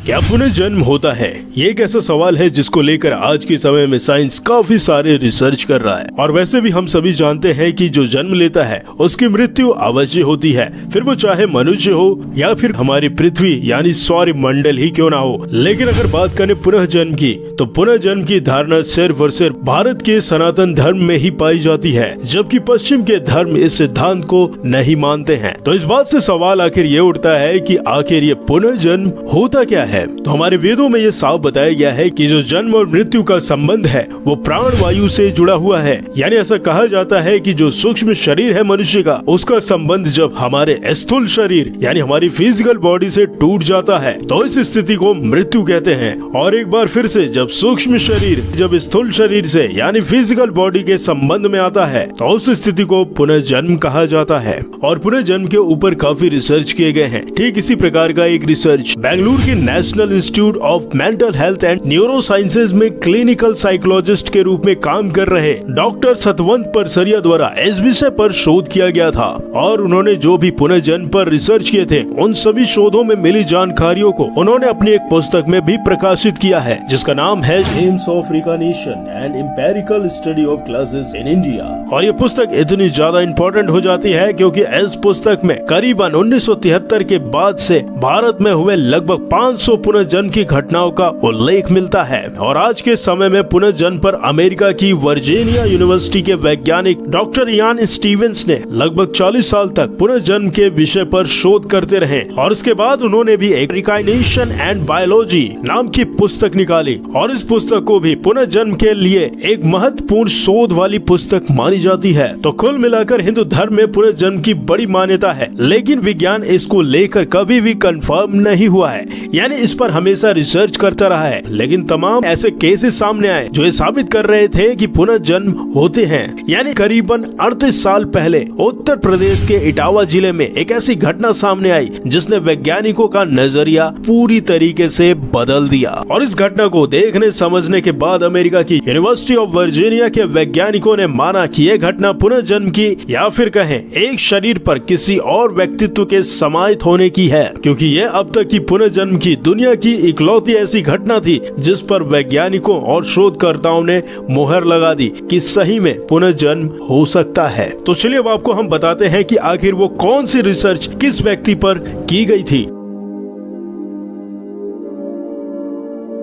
क्या पुनर्जन्म होता है? ये एक ऐसा सवाल है जिसको लेकर आज के समय में साइंस काफी सारे रिसर्च कर रहा है। और वैसे भी हम सभी जानते हैं कि जो जन्म लेता है उसकी मृत्यु अवश्य होती है, फिर वो चाहे मनुष्य हो या फिर हमारी पृथ्वी यानी सौर मंडल ही क्यों ना हो। लेकिन अगर बात करें पुनर्जन्म की, तो पुनर्जन्म की धारणा सिर्फ और सिर्फ भारत के सनातन धर्म में ही पाई जाती है, जबकि पश्चिम के धर्म इस सिद्धांत को नहीं मानते हैं। तो इस बात से सवाल आखिर ये उठता है कि आखिर ये पुनर्जन्म होता क्या है? तो हमारे वेदों में ये साफ बताया गया है कि जो जन्म और मृत्यु का संबंध है वो प्राण वायु से जुड़ा हुआ है। यानी ऐसा कहा जाता है कि जो सूक्ष्म शरीर है मनुष्य का, उसका संबंध जब हमारे स्थूल शरीर यानी हमारी फिजिकल बॉडी से टूट जाता है तो इस स्थिति को मृत्यु कहते हैं। और एक बार फिर से जब सूक्ष्म शरीर जब स्थूल शरीर से यानी फिजिकल बॉडी के संबंध में आता है तो उस स्थिति को पुनर्जन्म कहा जाता है। और पुनर्जन्म के ऊपर काफी रिसर्च किए गए हैं। ठीक इसी प्रकार का एक रिसर्च बेंगलुरु के national institute of mental health and neuro sciences में क्लिनिकल साइकोलॉजिस्ट के रूप में काम कर रहे डॉक्टर सतवंत परसरिया द्वारा इस विषय पर शोध किया गया था। और उन्होंने जो भी पुनर्जन्म पर रिसर्च किए थे उन सभी शोधों में मिली जानकारियों को उन्होंने अपनी एक पुस्तक में भी प्रकाशित किया है, जिसका नाम है AIIMS of recognition and empirical study of classes in India. और ये पुस्तक इतनी ज्यादा इम्पोर्टेंट हो जाती है क्योंकि इस पुस्तक में करीबन 1973 के बाद से भारत में हुए लगभग 500 पुनर्जन्म की घटनाओं का उल्लेख मिलता है। और आज के समय में पुनर्जन्म पर अमेरिका की वर्जीनिया यूनिवर्सिटी के वैज्ञानिक डॉक्टर इयान स्टीवेंस ने लगभग 40 साल तक पुनर्जन्म के विषय पर शोध करते रहे। और इसके बाद उन्होंने भी एक रिकॉग्निशन एंड बायोलॉजी नाम की पुस्तक निकाली। और इस पुस्तक को भी पुनर्जन्म के लिए एक महत्वपूर्ण शोध वाली पुस्तक मानी जाती है। तो कुल मिलाकर हिंदू धर्म में पुनर्जन्म की बड़ी मान्यता है, लेकिन विज्ञान इसको लेकर कभी भी कंफर्म नहीं हुआ है, यानी इस पर हमेशा रिसर्च करता रहा है। लेकिन तमाम ऐसे केसेस सामने आए जो ये साबित कर रहे थे कि पुनर्जन्म होते हैं। यानी करीबन 38 साल पहले उत्तर प्रदेश के इटावा जिले में एक ऐसी घटना सामने आई जिसने वैज्ञानिकों का नजरिया पूरी तरीके से बदल दिया। और इस घटना को देखने समझने के बाद अमेरिका की यूनिवर्सिटी ऑफ वर्जीनिया के वैज्ञानिकों ने माना कि यह घटना पुनर्जन्म की या फिर कहें एक शरीर पर किसी और व्यक्तित्व के समाहित होने की है, क्योंकि यह अब तक की पुनर्जन्म की दुनिया की इकलौती ऐसी घटना थी जिस पर वैज्ञानिकों और शोधकर्ताओं ने मुहर लगा दी कि सही में पुनर्जन्म हो सकता है। तो चलिए अब आपको हम बताते हैं कि आखिर वो कौन सी रिसर्च किस व्यक्ति पर की गई थी।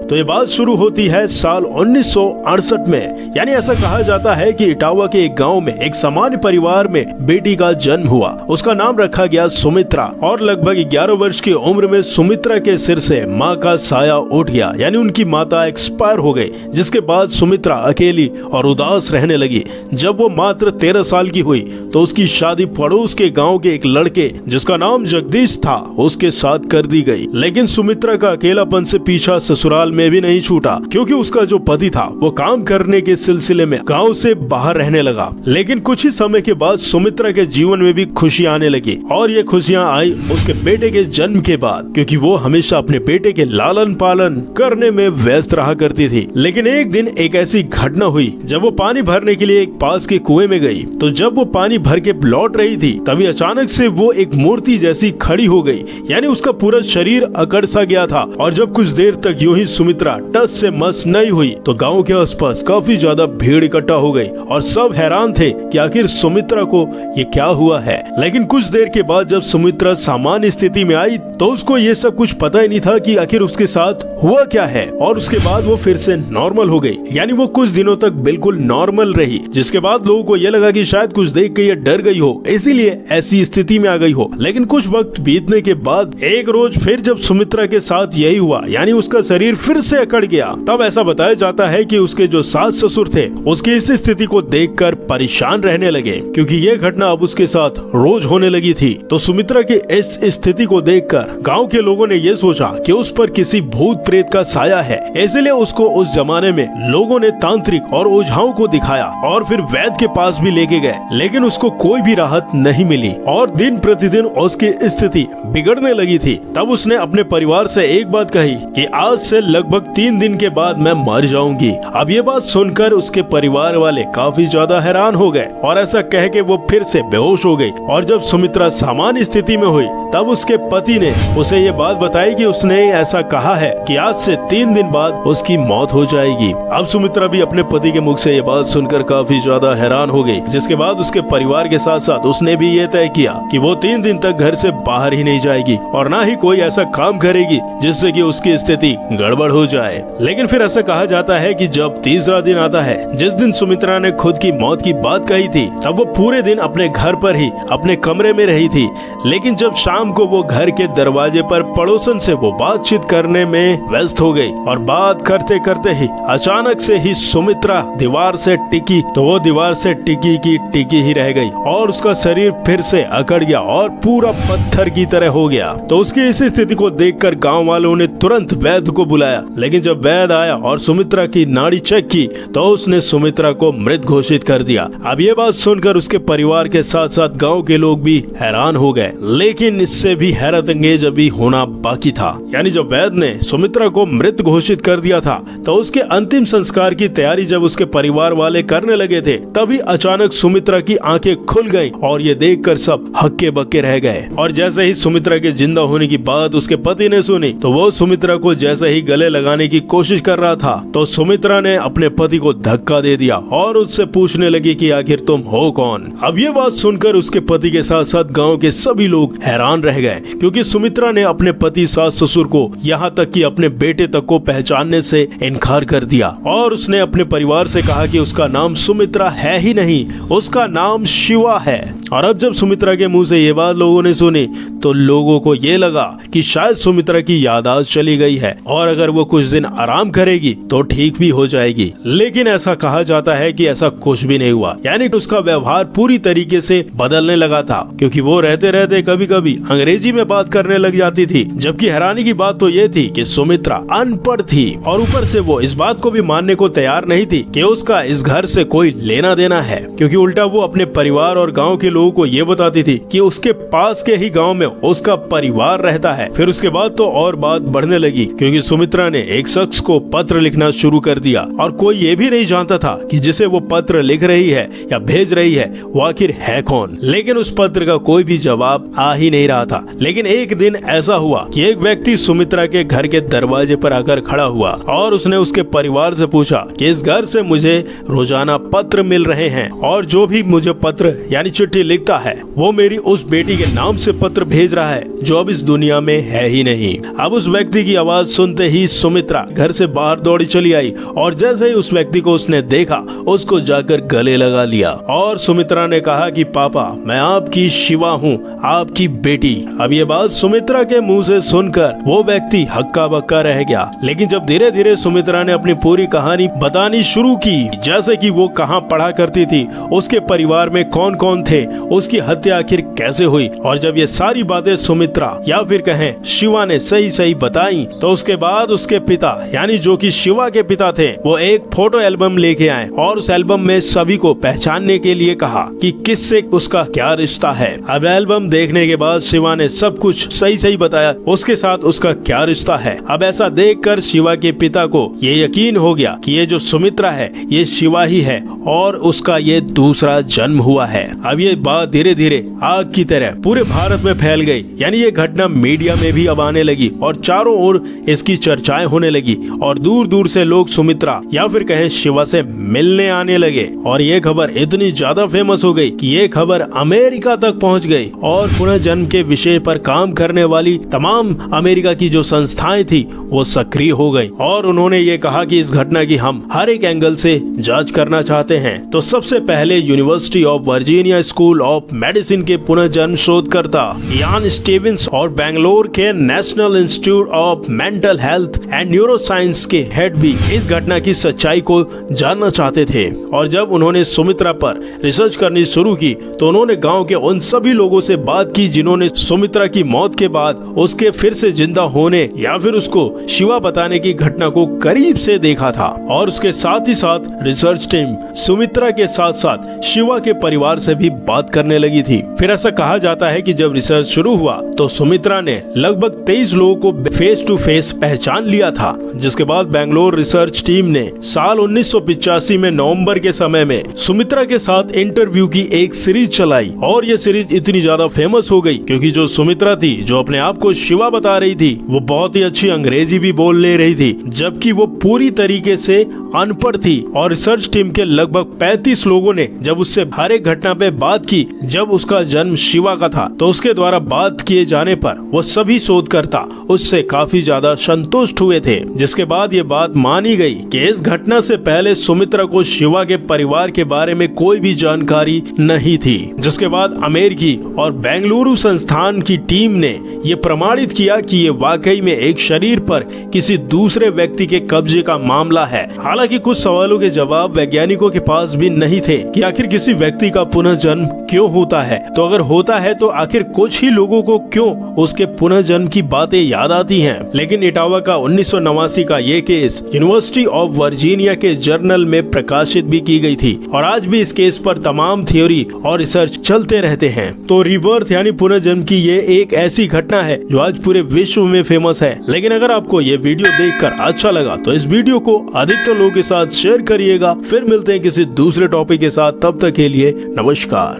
तो ये बात शुरू होती है साल 1968 में। यानी ऐसा कहा जाता है कि इटावा के एक गांव में एक सामान्य परिवार में बेटी का जन्म हुआ। उसका नाम रखा गया सुमित्रा। और लगभग 11 वर्ष की उम्र में सुमित्रा के सिर से माँ का साया उठ गया, यानी उनकी माता एक्सपायर हो गई, जिसके बाद सुमित्रा अकेली और उदास रहने लगी। जब वो मात्र 13 साल की हुई तो उसकी शादी पड़ोस के गाँव के एक लड़के जिसका नाम जगदीश था उसके साथ कर दी गई। लेकिन सुमित्रा का अकेलापन से पीछा ससुराल में भी नहीं छूटा, क्योंकि उसका जो पति था वो काम करने के सिलसिले में गांव से बाहर रहने लगा। लेकिन कुछ ही समय के बाद सुमित्रा के जीवन में भी खुशियां आने लगी। और ये खुशियां आई उसके बेटे के जन्म के बाद, क्योंकि वो हमेशा अपने बेटे के लालन पालन करने में व्यस्त रहा करती थी। लेकिन एक दिन एक ऐसी घटना हुई जब वो पानी भरने के लिए एक पास के कुएं में गई। तो जब वो पानी भर के लौट रही थी तभी अचानक से वो एक मूर्ति जैसी खड़ी हो गई, यानी उसका पूरा शरीर अकड़ सा गया था। और जब कुछ देर तक यूं ही सुमित्रा टस से मस नहीं हुई तो गांव के आसपास काफी ज्यादा भीड़ इकट्ठा हो गई और सब हैरान थे कि आखिर सुमित्रा को ये क्या हुआ है। लेकिन कुछ देर के बाद जब सुमित्रा सामान्य स्थिति में आई तो उसको ये सब कुछ पता ही नहीं था कि आखिर उसके साथ हुआ क्या है। और उसके बाद वो फिर से नॉर्मल हो गई, यानी वो कुछ दिनों तक बिल्कुल नॉर्मल रही, जिसके बाद लोगों को ये लगा कि शायद कुछ देख के ये डर गई हो, इसीलिए ऐसी स्थिति में आ गई हो। लेकिन कुछ वक्त बीतने के बाद एक रोज फिर जब सुमित्रा के साथ यही हुआ, यानी उसका शरीर फिर से अकड़ गया, तब ऐसा बताया जाता है कि उसके जो सास ससुर थे उसकी इस स्थिति को देखकर परेशान रहने लगे, क्योंकि ये घटना अब उसके साथ रोज होने लगी थी। तो सुमित्रा की इस स्थिति को देखकर गांव के लोगों ने ये सोचा कि उस पर किसी भूत प्रेत का साया है, इसलिए उसको उस जमाने में लोगों ने तांत्रिक और ओझाओं को दिखाया और फिर वैद्य के पास भी लेके गए। लेकिन उसको कोई भी राहत नहीं मिली और दिन प्रतिदिन उसकी स्थिति बिगड़ने लगी थी। तब उसने अपने परिवार से एक बात कही कि आज से लगभग लगभग 3 दिन के बाद मैं मर जाऊंगी। अब ये बात सुनकर उसके परिवार वाले काफी ज्यादा हैरान हो गए और ऐसा कह के वो फिर से बेहोश हो गई। और जब सुमित्रा सामान्य स्थिति में हुई तब उसके पति ने उसे ये बात बताई कि उसने ऐसा कहा है कि आज से 3 दिन बाद उसकी मौत हो जाएगी। अब सुमित्रा भी अपने पति के मुख से ये बात सुनकर काफी ज्यादा हैरान हो गई, जिसके बाद उसके परिवार के साथ साथ उसने भी ये तय किया कि वो 3 दिन तक घर से बाहर ही नहीं जाएगी और ना ही कोई ऐसा काम करेगी जिससे कि उसकी स्थिति गड़बड़ हो जाए। लेकिन फिर ऐसा कहा जाता है कि जब तीसरा दिन आता है, जिस दिन सुमित्रा ने खुद की मौत की बात कही थी, तब वो पूरे दिन अपने घर पर ही अपने कमरे में रही थी। लेकिन जब शाम को वो घर के दरवाजे पर पड़ोसन से वो बातचीत करने में व्यस्त हो गई और बात करते करते ही अचानक से ही सुमित्रा दीवार से टिकी तो वो दीवार से टिकी की टिकी ही रह गई और उसका शरीर फिर से अकड़ गया और पूरा पत्थर की तरह हो गया। तो उसकी इस स्थिति को देखकर गांव वालों ने तुरंत वैद्य को बुलाया। लेकिन जब वैद्य आया और सुमित्रा की नाड़ी चेक की तो उसने सुमित्रा को मृत घोषित कर दिया। अब ये बात सुनकर उसके परिवार के साथ साथ गांव के लोग भी हैरान हो गए। लेकिन इससे भी हैरत अंगेज अभी होना बाकी था। यानी जब वैद्य ने सुमित्रा को मृत घोषित कर दिया था तो उसके अंतिम संस्कार की तैयारी जब उसके परिवार वाले करने लगे थे, तभी अचानक सुमित्रा की आंखें खुल गईं और ये देखकर सब हक्के बक्के रह गए। और जैसे ही सुमित्रा के जिंदा होने की बात उसके पति ने सुनी तो वो सुमित्रा को जैसे ही गले लगाने की कोशिश कर रहा था तो सुमित्रा ने अपने पति को धक्का दे दिया और उससे पूछने लगी कि आखिर तुम हो कौन। अब ये बात सुनकर उसके पति के साथ साथ गांव के सभी लोग हैरान रह गए, क्योंकि सुमित्रा ने अपने पति सास ससुर को यहाँ तक कि अपने बेटे तक को पहचानने से इनकार कर दिया और उसने अपने परिवार से कहा कि उसका नाम सुमित्रा है ही नहीं, उसका नाम शिवा है। और अब जब सुमित्रा के मुंह से ये बात लोगों ने सुनी तो लोगों को ये लगा कि शायद सुमित्रा की याददाश्त चली गई है और अगर वो कुछ दिन आराम करेगी तो ठीक भी हो जाएगी। लेकिन ऐसा कहा जाता है कि ऐसा कुछ भी नहीं हुआ, यानी कि उसका व्यवहार पूरी तरीके से बदलने लगा था, क्योंकि वो रहते रहते कभी कभी अंग्रेजी में बात करने लग जाती थी। जबकि हैरानी की बात तो ये थी कि सुमित्रा अनपढ़ थी और ऊपर से वो इस बात को भी मानने को तैयार नहीं थी कि उसका इस घर से कोई लेना देना है, क्योंकि उल्टा वो अपने परिवार और गांव के लोगों को ये बताती थी कि उसके पास के ही गांव में उसका परिवार रहता है। फिर उसके बाद तो और बात बढ़ने लगी, क्योंकि सुमित्रा ने एक शख्स को पत्र लिखना शुरू कर दिया और कोई ये भी नहीं जानता था कि जिसे वो पत्र लिख रही है या भेज रही है वो आखिर है कौन। लेकिन उस पत्र का कोई भी जवाब आ ही नहीं रहा था। लेकिन एक दिन ऐसा हुआ कि एक व्यक्ति सुमित्रा के घर के दरवाजे पर आकर खड़ा हुआ और उसने उसके परिवार से पूछा कि इस घर से मुझे रोजाना पत्र मिल रहे हैं और जो भी मुझे पत्र यानी चिट्ठी लिखता है वो मेरी उस बेटी के नाम से पत्र भेज रहा है जो अब इस दुनिया में है ही नहीं। अब उस व्यक्ति की आवाज सुनते ही सुमित्रा घर से बाहर दौड़ी चली आई और जैसे ही उस व्यक्ति को उसने देखा उसको जाकर गले लगा लिया और सुमित्रा ने कहा कि पापा मैं आपकी शिवा हूँ, आपकी बेटी। अब ये बात सुमित्रा के मुंह से सुनकर वो व्यक्ति हक्का बक्का रह गया। लेकिन जब धीरे धीरे सुमित्रा ने अपनी पूरी कहानी बतानी शुरू की, जैसे कि वो कहाँ पढ़ा करती थी, उसके परिवार में कौन कौन थे, उसकी हत्या आखिर कैसे हुई, और जब ये सारी बातें सुमित्रा या फिर कहें शिवा ने सही सही बताई तो उसके बाद उसके पिता यानी जो कि शिवा के पिता थे वो एक फोटो एल्बम लेके आए और उस एल्बम में सभी को पहचानने के लिए कहा कि किससे उसका क्या रिश्ता है। अब एल्बम देखने के बाद शिवा ने सब कुछ सही सही बताया उसके साथ उसका क्या रिश्ता है। अब ऐसा देखकर शिवा के पिता को ये यकीन हो गया कि ये जो सुमित्रा है ये शिवा ही है और उसका ये दूसरा जन्म हुआ है। अब ये बात धीरे धीरे आग की तरह पूरे भारत में फैल गई, यानी ये घटना मीडिया में भी अब आने लगी और चारों ओर इसकी चर्चाएं होने लगी और दूर दूर से लोग सुमित्रा या फिर कहें शिवा से मिलने आने लगे और ये खबर इतनी ज्यादा फेमस हो गई कि ये खबर अमेरिका तक पहुंच गई और पुनर्जन्म के विषय पर काम करने वाली तमाम अमेरिका की जो संस्थाएं थी वो सक्रिय हो गई और उन्होंने ये कहा कि इस घटना की हम हर एक एंगल से जांच करना चाहते हैं। तो सबसे पहले university of Virginia school of medicine के पुनर्जन्म शोधकर्ता इयान स्टीवेंस और बेंगलोर के national institute of mental health and neuroscience के हेड भी इस घटना की सच्चाई को जानना चाहते थे। और जब उन्होंने सुमित्रा पर रिसर्च करनी शुरू की तो उन्होंने गांव के उन सभी लोगों से बात की जिन्होंने सुमित्रा की मौत के बाद उसके फिर से जिंदा होने या फिर उसको शिवा बताने की घटना को करीब से देखा था। और उसके साथ ही साथ रिसर्च टीम सुमित्रा के साथ साथ शिवा के परिवार से भी बात करने लगी थी। फिर ऐसा कहा जाता है कि जब रिसर्च शुरू हुआ तो सुमित्रा ने लगभग 23 लोगों को फेस टू फेस पहचान लिया था। जिसके बाद बेंगलोर रिसर्च टीम ने साल 1985 में नवंबर के समय में सुमित्रा के साथ इंटरव्यू की एक सीरीज चलाई और ये सीरीज इतनी ज्यादा फेमस हो गई क्योंकि जो सुमित्रा थी, जो अपने आप को शिवा बता रही थी, वो बहुत ही अच्छी अंग्रेजी भी बोल ले रही थी, जबकि वो पूरी तरीके से अनपढ़ थी। और रिसर्च टीम के लगभग 35 लोगों ने जब उससे हर एक घटना पे बात की, जब उसका जन्म शिवा का था, तो उसके द्वारा बात किए जाने पर वो सभी शोधकर्ता उससे काफी ज्यादा संतुष्ट हुए थे। जिसके बाद ये बात मानी गई कि इस घटना से पहले सुमित्रा को शिवा के परिवार के बारे में कोई भी जानकारी नहीं थी। जिसके बाद अमेरिकी और बेंगलुरु संस्थान की टीम ने ये प्रमाणित किया कि ये वाकई में एक शरीर पर किसी दूसरे व्यक्ति के कब्जे का मामला है। हालांकि कुछ सवालों के जवाब वैज्ञानिकों के पास भी नहीं थे कि आखिर किसी व्यक्ति का पुनर्जन्म क्यों होता है, तो अगर होता है तो आखिर कुछ ही लोगों को क्यों उसके पुनर्जन्म की बातें याद आती हैं। लेकिन इटावा का 1989 का ये केस यूनिवर्सिटी ऑफ वर्जीनिया के जर्नल में प्रकाशित भी की गई थी और आज भी इस केस पर तमाम थ्योरी और रिसर्च चलते रहते हैं। तो रिबर्थ यानी पुनर्जन्म की ये एक ऐसी घटना है जो आज पूरे विश्व में फेमस है। लेकिन अगर आपको ये वीडियो देखकर अच्छा लगा तो इस वीडियो को अधिकतर लोगों के साथ शेयर करिएगा। फिर मिलते हैं किसी दूसरे टॉपिक के साथ, तब तक के लिए नमस्कार।